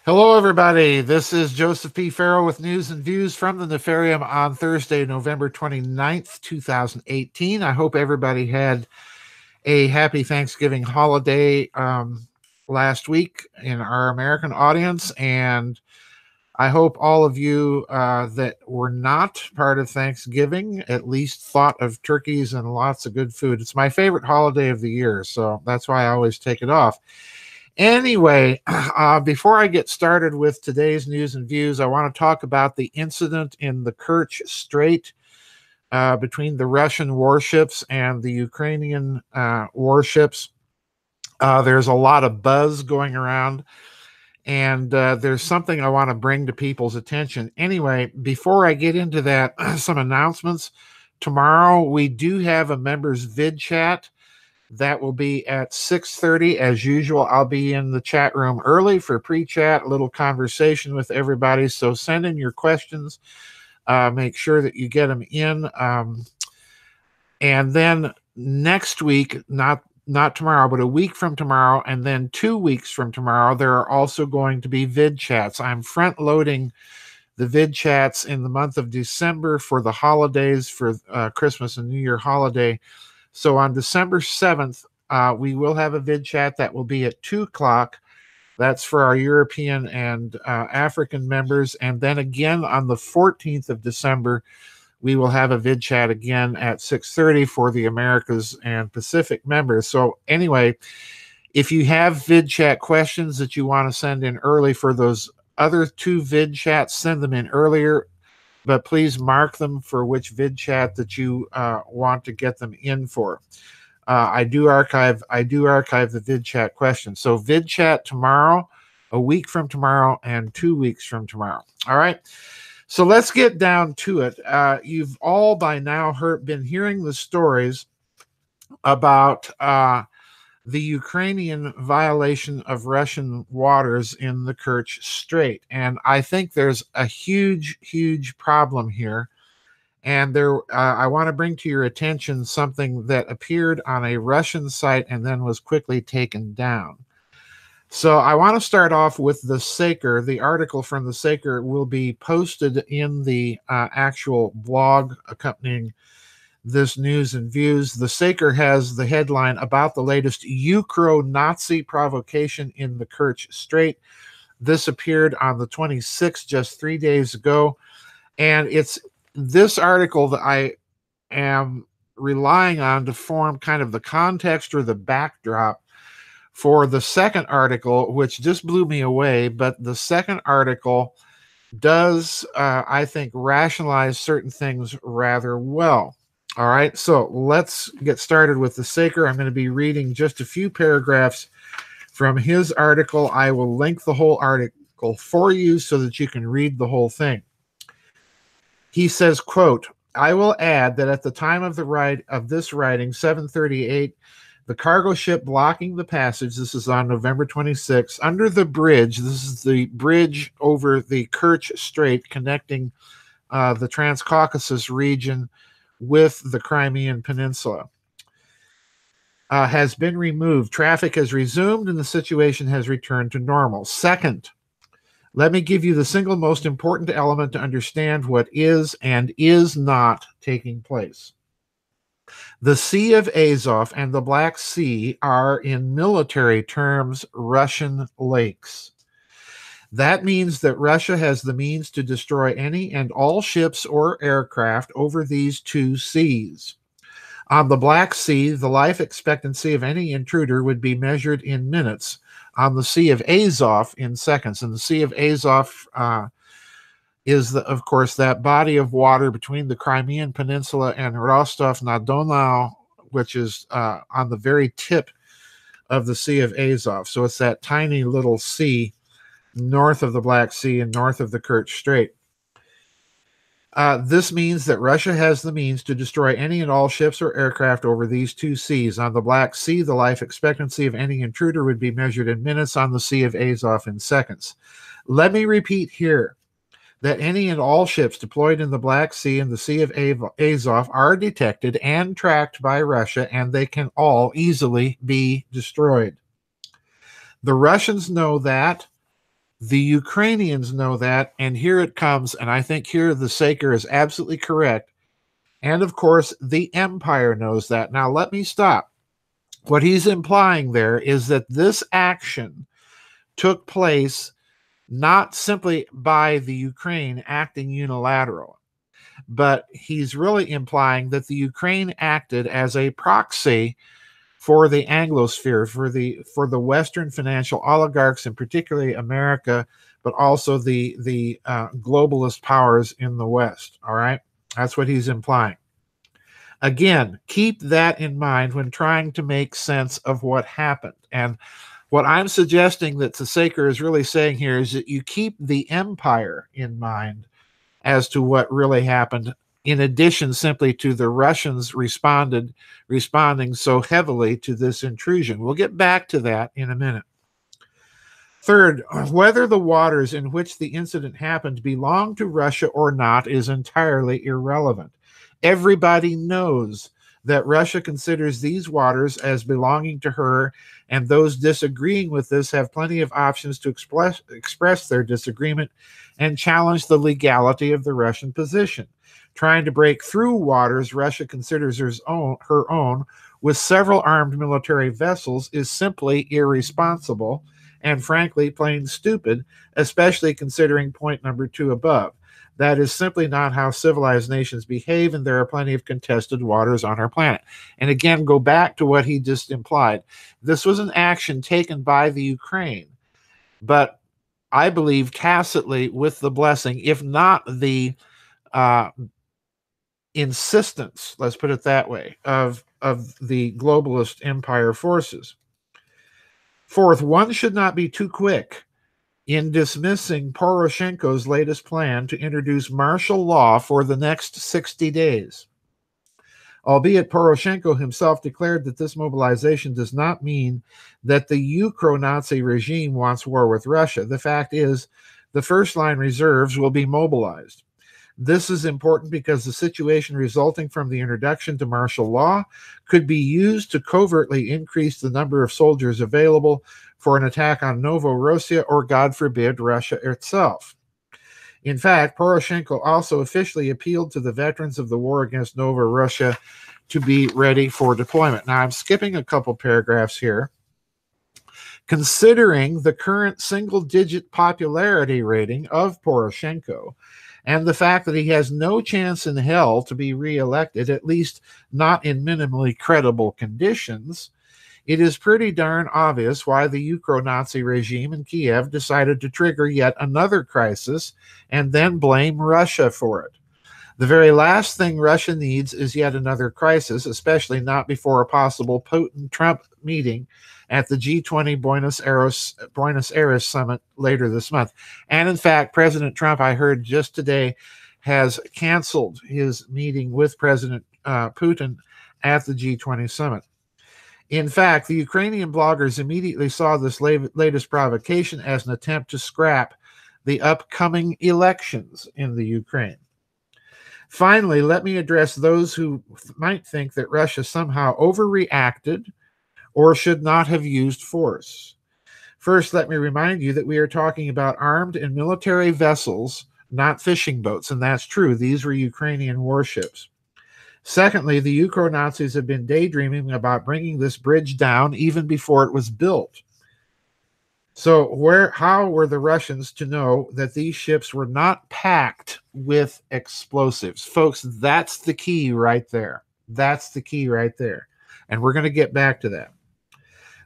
Hello, everybody. This is Joseph P. Farrell with news and views from the Nefarium on Thursday, November 29th, 2018. I hope everybody had a happy Thanksgiving holiday last week in our American audience, and I hope all of you that were not part of Thanksgiving at least thought of turkeys and lots of good food. It's my favorite holiday of the year, so that's why I always take it off. Anyway, before I get started with today's news and views, I want to talk about the incident in the Kerch Strait between the Russian warships and the Ukrainian warships. There's a lot of buzz going around, and there's something I want to bring to people's attention. Anyway, before I get into that, some announcements. Tomorrow, we do have a members vid chat. That will be at 6:30 as usual. I'll be in the chat room early for pre-chat, a little conversation with everybody. So send in your questions. Make sure that you get them in. And then next week, not tomorrow, but a week from tomorrow, and then 2 weeks from tomorrow, there are also going to be vid chats. I'm front loading the vid chats in the month of December for the holidays, for Christmas and New Year holiday. So on December 7th, we will have a vid chat that will be at 2 o'clock. That's for our European and African members. And then again on the 14th of December, we will have a vid chat again at 6:30 for the Americas and Pacific members. So anyway, if you have vid chat questions that you want to send in early for those other 2 vid chats, send them in earlier. But please mark them for which vid chat that you want to get them in for. I do archive the vid chat questions. So vid chat tomorrow, a week from tomorrow, and 2 weeks from tomorrow. All right. So let's get down to it. You've all by now been hearing the stories about the Ukrainian violation of Russian waters in the Kerch Strait. And I think there's a huge, huge problem here. And I want to bring to your attention something that appeared on a Russian site and then was quickly taken down. So I want to start off with the Saker. The article from the Saker will be posted in the actual blog accompanying this news and views. The Saker has the headline about the latest Ukro-Nazi provocation in the Kerch Strait. This appeared on the 26th, just 3 days ago. And it's this article that I am relying on to form kind of the context or the backdrop for the second article, which just blew me away. But the second article does, I think, rationalize certain things rather well. All right, so let's get started with the Saker. I'm going to be reading just a few paragraphs from his article. I will link the whole article for you so that you can read the whole thing. He says, quote, I will add that at the time of this writing, 7:38, the cargo ship blocking the passage, this is on November 26, under the bridge, this is the bridge over the Kerch Strait connecting the Transcaucasus region with the Crimean Peninsula, has been removed. Traffic has resumed and the situation has returned to normal. Second, let me give you the single most important element to understand what is and is not taking place. The Sea of Azov and the Black Sea are, in military terms, Russian lakes. That means that Russia has the means to destroy any and all ships or aircraft over these 2 seas. On the Black Sea, the life expectancy of any intruder would be measured in minutes. On the Sea of Azov, in seconds. And the Sea of Azov is, of course, that body of water between the Crimean Peninsula and Rostov-na-Don, which is on the very tip of the Sea of Azov. So it's that tiny little sea north of the Black Sea and north of the Kerch Strait. This means that Russia has the means to destroy any and all ships or aircraft over these 2 seas. On the Black Sea, the life expectancy of any intruder would be measured in minutes. On the Sea of Azov, in seconds. Let me repeat here that any and all ships deployed in the Black Sea and the Sea of Azov are detected and tracked by Russia, and they can all easily be destroyed. The Russians know that, The Ukrainians know that, and here it comes, and I think here the Saker is absolutely correct. And of course, the Empire knows that. Now, let me stop. What he's implying there is that this action took place not simply by the Ukraine acting unilateral, but he's really implying that the Ukraine acted as a proxy for the Anglosphere, for the Western financial oligarchs, and particularly America, but also the globalist powers in the West. All right, that's what he's implying. Again, keep that in mind when trying to make sense of what happened. And what I'm suggesting that the Saker is really saying here is that you keep the empire in mind as to what really happened, in addition simply to the Russians responding so heavily to this intrusion. We'll get back to that in a minute. Third, whether the waters in which the incident happened belong to Russia or not is entirely irrelevant. Everybody knows that Russia considers these waters as belonging to her, and those disagreeing with this have plenty of options to express their disagreement and challenge the legality of the Russian position. Trying to break through waters Russia considers her own with several armed military vessels is simply irresponsible and frankly plain stupid, especially considering point number 2 above. That is simply not how civilized nations behave, and there are plenty of contested waters on our planet. And again, go back to what he just implied. This was an action taken by the Ukraine, but I believe tacitly with the blessing, if not the insistence, let's put it that way, of the globalist empire forces. Fourth, one should not be too quick in dismissing Poroshenko's latest plan to introduce martial law for the next 60 days. Albeit Poroshenko himself declared that this mobilization does not mean that the Ukro-Nazi regime wants war with Russia. The fact is, the first-line reserves will be mobilized. This is important because the situation resulting from the introduction to martial law could be used to covertly increase the number of soldiers available for an attack on Novorossiya or, God forbid, Russia itself. In fact, Poroshenko also officially appealed to the veterans of the war against Novorossiya to be ready for deployment. Now, I'm skipping a couple paragraphs here. Considering the current single-digit popularity rating of Poroshenko, and the fact that he has no chance in hell to be reelected, at least not in minimally credible conditions, it is pretty darn obvious why the Ukro-Nazi regime in Kiev decided to trigger yet another crisis and then blame Russia for it. The very last thing Russia needs is yet another crisis, especially not before a possible Putin-Trump meeting at the G20 Buenos Aires summit later this month. And in fact, President Trump, I heard just today, has canceled his meeting with President Putin at the G20 summit. In fact, the Ukrainian bloggers immediately saw this latest provocation as an attempt to scrap the upcoming elections in the Ukraine. Finally, let me address those who might think that Russia somehow overreacted or should not have used force. First, let me remind you that we are talking about armed and military vessels, not fishing boats, and that's true. These were Ukrainian warships. Secondly, the Ukro-Nazis have been daydreaming about bringing this bridge down even before it was built. So how were the Russians to know that these ships were not packed with explosives? Folks, that's the key right there. That's the key right there. And we're going to get back to that.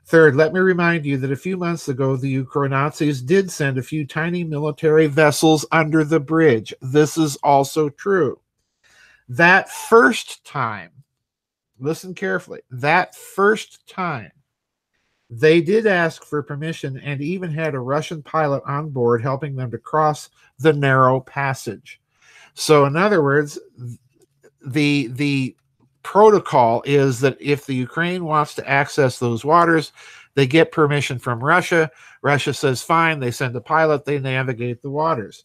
Third, let me remind you that a few months ago, the Ukro-Nazis did send a few tiny military vessels under the bridge. This is also true. That first time, listen carefully, that first time, they did ask for permission and even had a Russian pilot on board helping them to cross the narrow passage. So in other words, the protocol is that if the Ukraine wants to access those waters, they get permission from Russia. Russia says fine, they send a pilot, they navigate the waters.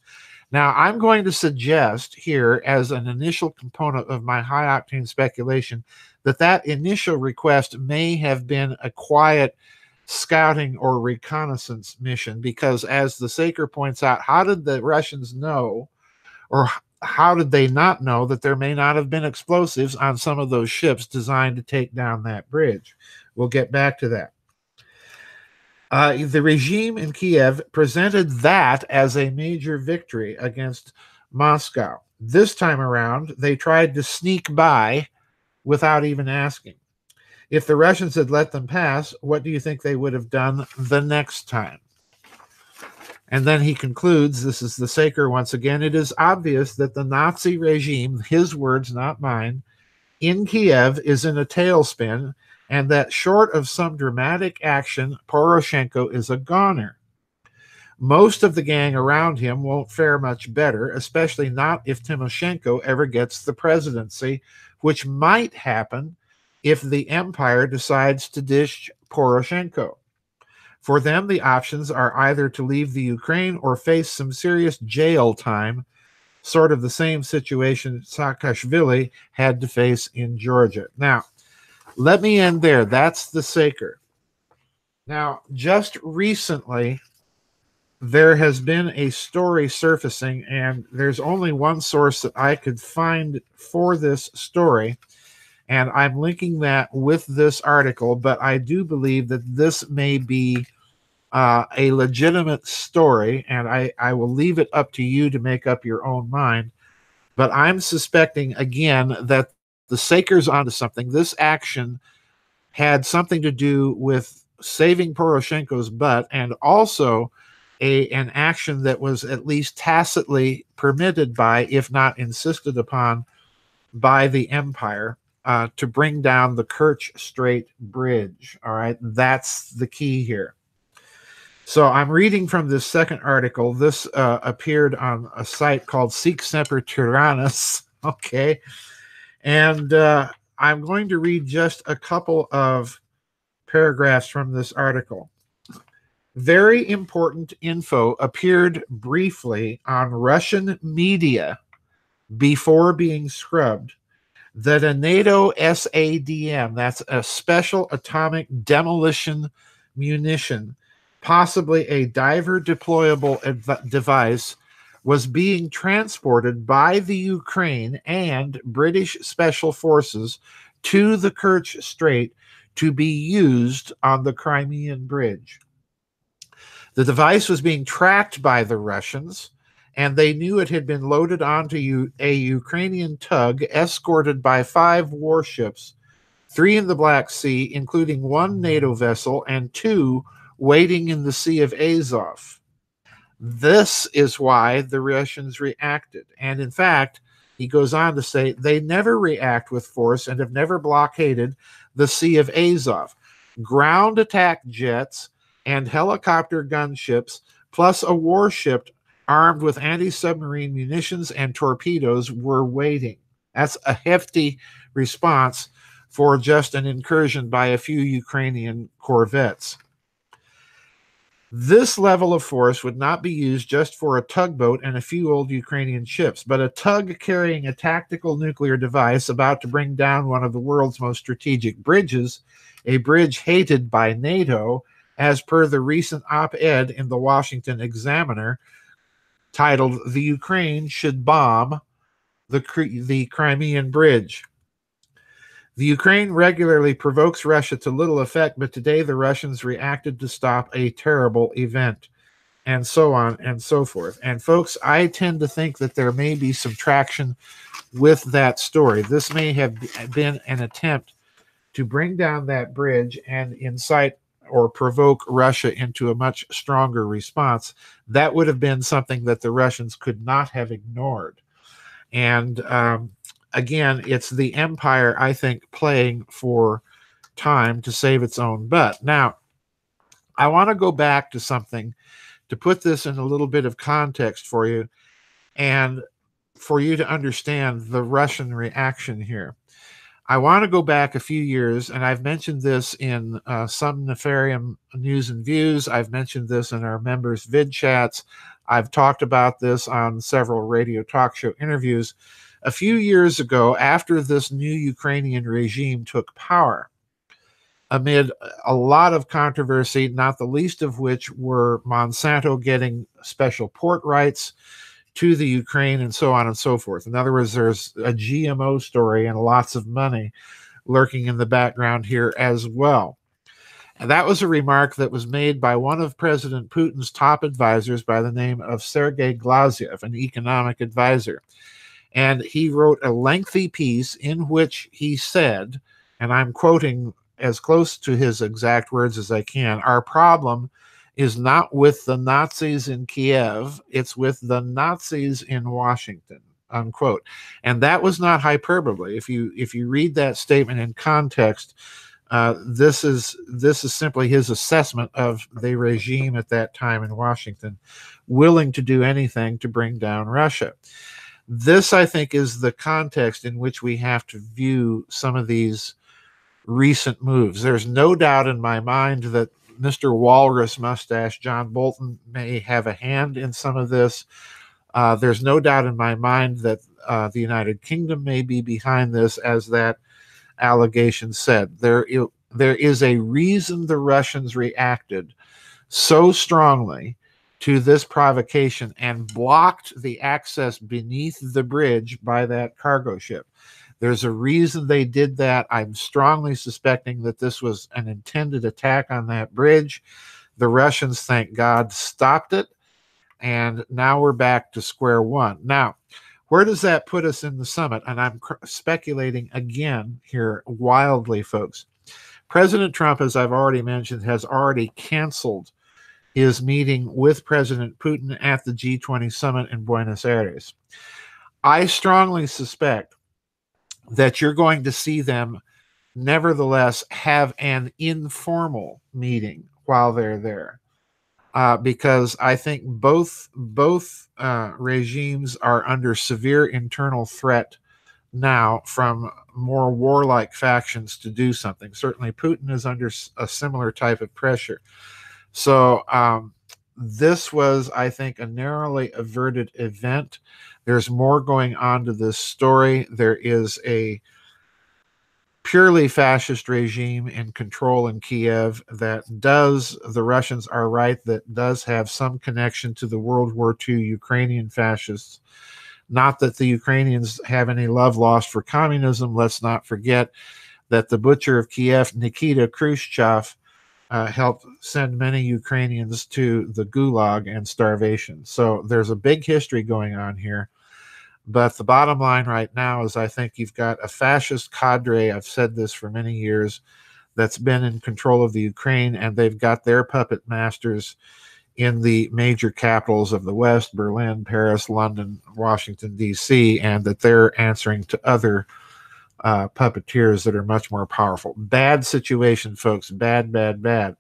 Now, I'm going to suggest here as an initial component of my high-octane speculation that initial request may have been a quiet scouting or reconnaissance mission, because as the Saker points out, how did the Russians know, or how did they not know, that there may not have been explosives on some of those ships designed to take down that bridge? We'll get back to that. The regime in Kiev presented that as a major victory against Moscow. This time around, they tried to sneak by without even asking. If the Russians had let them pass, what do you think they would have done the next time? And then he concludes, this is the Saker once again, it is obvious that the Nazi regime, his words, not mine, in Kiev is in a tailspin, and that short of some dramatic action, Poroshenko is a goner. Most of the gang around him won't fare much better, especially not if Timoshenko ever gets the presidency, which might happen if the empire decides to ditch Poroshenko. For them, the options are either to leave the Ukraine or face some serious jail time, sort of the same situation Saakashvili had to face in Georgia. Now, let me end there. That's the Saker. Now, just recently, there has been a story surfacing, and there's only one source that I could find for this story, and I'm linking that with this article, but I do believe that this may be a legitimate story, and I will leave it up to you to make up your own mind. But I'm suspecting, again, that the Saker's onto something. This action had something to do with saving Poroshenko's butt, and also an action that was at least tacitly permitted by, if not insisted upon, by the empire to bring down the Kerch Strait bridge. All right, that's the key here. So I'm reading from this second article. This appeared on a site called Sic Semper Tyrannis. Okay. And I'm going to read just a couple of paragraphs from this article. Very important info appeared briefly on Russian media before being scrubbed that a NATO SADM, that's a special atomic demolition munition, possibly a diver deployable device, was being transported by the Ukraine and British Special Forces to the Kerch Strait to be used on the Crimean Bridge. The device was being tracked by the Russians, and they knew it had been loaded onto a Ukrainian tug escorted by 5 warships, 3 in the Black Sea, including 1 NATO vessel, and 2 waiting in the Sea of Azov. This is why the Russians reacted. And in fact, he goes on to say, they never react with force and have never blockaded the Sea of Azov. Ground attack jets and helicopter gunships, plus a warship armed with anti-submarine munitions and torpedoes, were waiting. That's a hefty response for just an incursion by a few Ukrainian corvettes. This level of force would not be used just for a tugboat and a few old Ukrainian ships, but a tug carrying a tactical nuclear device about to bring down one of the world's most strategic bridges, a bridge hated by NATO, as per the recent op-ed in the Washington Examiner titled, "The Ukraine Should Bomb the Crimean Bridge." The Ukraine regularly provokes Russia to little effect, but today the Russians reacted to stop a terrible event, and so on and so forth. And folks, I tend to think that there may be some traction with that story. This may have been an attempt to bring down that bridge and incite or provoke Russia into a much stronger response. That would have been something that the Russians could not have ignored. And again, it's the empire, I think, playing for time to save its own butt. Now, I want to go back to something to put this in a little bit of context for you and for you to understand the Russian reaction here. I want to go back a few years, and I've mentioned this in some Nefarium news and views. I've mentioned this in our members' vid chats. I've talked about this on several radio talk show interviews. A few years ago, after this new Ukrainian regime took power, amid a lot of controversy, not the least of which were Monsanto getting special port rights to the Ukraine and so on and so forth. In other words, there's a GMO story and lots of money lurking in the background here as well. And that was a remark that was made by one of President Putin's top advisors by the name of Sergei Glaziev, an economic advisor. And he wrote a lengthy piece in which he said, and I'm quoting as close to his exact words as I can, our problem is not with the Nazis in Kiev, it's with the Nazis in Washington, unquote. And that was not hyperbole. If you read that statement in context, this is simply his assessment of the regime at that time in Washington, willing to do anything to bring down Russia. This, I think, is the context in which we have to view some of these recent moves. There's no doubt in my mind that Mr. Walrus Mustache John Bolton may have a hand in some of this. There's no doubt in my mind that the United Kingdom may be behind this, as that allegation said. There is a reason the Russians reacted so strongly to this provocation and blocked the access beneath the bridge by that cargo ship. There's a reason they did that. I'm strongly suspecting that this was an intended attack on that bridge. The Russians, thank God, stopped it, and now we're back to square one. Now, where does that put us in the summit? And I'm speculating again here wildly, folks. President Trump, as I've already mentioned, has already canceled his meeting with President Putin at the G20 summit in Buenos Aires. I strongly suspect that you're going to see them nevertheless have an informal meeting while they're there, because I think both regimes are under severe internal threat now from more warlike factions to do something. Certainly Putin is under a similar type of pressure. So this was, I think, a narrowly averted event. There's more going on to this story. There is a purely fascist regime in control in Kiev that does, the Russians are right, that does have some connection to the World War II Ukrainian fascists. Not that the Ukrainians have any love lost for communism. Let's not forget that the butcher of Kiev, Nikita Khrushchev, helped send many Ukrainians to the gulag and starvation. So there's a big history going on here. But the bottom line right now is I think you've got a fascist cadre, I've said this for many years, that's been in control of the Ukraine, and they've got their puppet masters in the major capitals of the West, Berlin, Paris, London, Washington, D.C., and that they're answering to other puppeteers that are much more powerful. Bad situation, folks. Bad, bad, bad.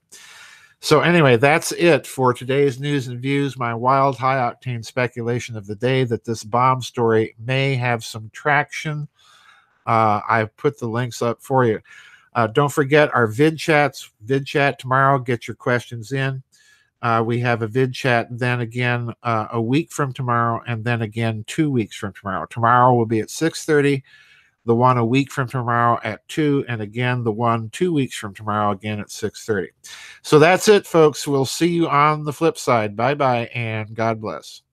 So anyway, that's it for today's news and views. My wild, high-octane speculation of the day that this bomb story may have some traction. I've put the links up for you. Don't forget our vid chat tomorrow. Get your questions in. We have a vid chat then again a week from tomorrow, and then again 2 weeks from tomorrow. Tomorrow will be at 6:30. The one a week from tomorrow at 2, and again, the one 2 weeks from tomorrow, again at 6:30. So that's it, folks. We'll see you on the flip side. Bye-bye, and God bless.